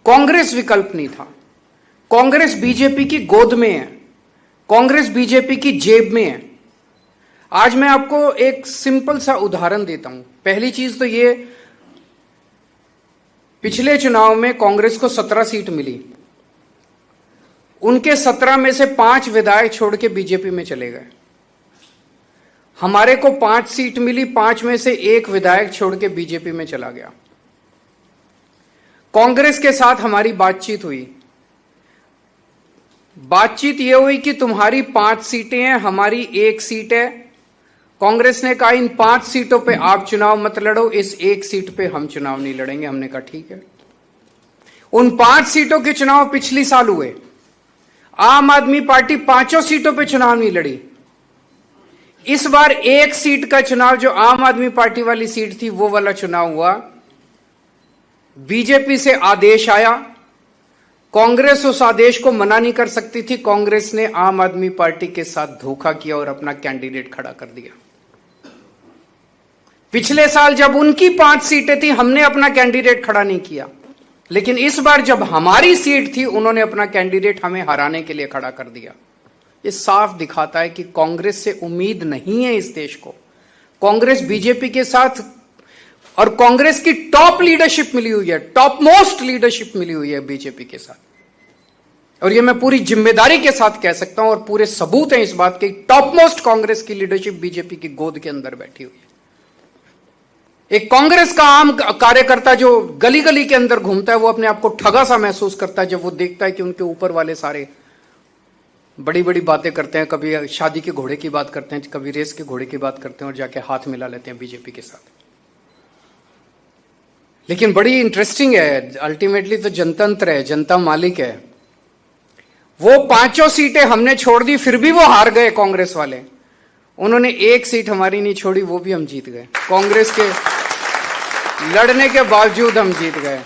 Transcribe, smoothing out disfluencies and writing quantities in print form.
कांग्रेस विकल्प नहीं था। कांग्रेस बीजेपी की गोद में है, कांग्रेस बीजेपी की जेब में है। आज मैं आपको एक सिंपल सा उदाहरण देता हूं। पहली चीज तो ये, पिछले चुनाव में कांग्रेस को 17 सीट मिली, उनके 17 में से 5 विधायक छोड़ के बीजेपी में चले गए। हमारे को 5 सीट मिली, 5 में से 1 विधायक छोड़ के बीजेपी में चला गया। कांग्रेस के साथ हमारी बातचीत हुई। बातचीत यह हुई कि तुम्हारी 5 सीटें हैं, हमारी 1 सीट है। कांग्रेस ने कहा इन 5 सीटों पे आप चुनाव मत लड़ो, इस 1 सीट पे हम चुनाव नहीं लड़ेंगे। हमने कहा ठीक है। उन 5 सीटों के चुनाव पिछली साल हुए। आम आदमी पार्टी 5 सीटों पे चुनाव नहीं लड़ी। इस बार 1 सीट का चुनाव, जो आम आदमी पार्टी वाली सीट थी, वो वाला चुनाव हुआ। बीजेपी से आदेश आया, कांग्रेस उस आदेश को मना नहीं कर सकती थी। कांग्रेस ने आम आदमी पार्टी के साथ धोखा किया और अपना कैंडिडेट खड़ा कर दिया। पिछले साल जब उनकी 5 सीटें थी, हमने अपना कैंडिडेट खड़ा नहीं किया, लेकिन इस बार जब हमारी सीट थी, उन्होंने अपना कैंडिडेट हमें हराने के लिए खड़ा कर दिया। ये साफ दिखाता है कि कांग्रेस से उम्मीद नहीं है इस देश को। कांग्रेस बीजेपी के साथ, और कांग्रेस की टॉप लीडरशिप मिली हुई है, टॉप मोस्ट लीडरशिप मिली हुई है बीजेपी के साथ। और ये मैं पूरी जिम्मेदारी के साथ कह सकता हूं, और पूरे सबूत हैं इस बात के। टॉप मोस्ट कांग्रेस की लीडरशिप बीजेपी की गोद के अंदर बैठी हुई है। एक कांग्रेस का आम कार्यकर्ता जो गली गली के अंदर घूमता है, वो अपने आप को ठगा सा महसूस करता है जब वो देखता है कि उनके ऊपर वाले सारे बड़ी बड़ी बातें करते हैं। कभी शादी के घोड़े की बात करते हैं, कभी रेस के घोड़े की बात करते हैं, और जाके हाथ मिला लेते हैं बीजेपी के साथ। लेकिन बड़ी इंटरेस्टिंग है, अल्टीमेटली तो जनतंत्र है, जनता मालिक है। वो 5 सीटें हमने छोड़ दी, फिर भी वो हार गए कांग्रेस वाले। उन्होंने 1 सीट हमारी नहीं छोड़ी, वो भी हम जीत गए। कांग्रेस के लड़ने के बावजूद हम जीत गए।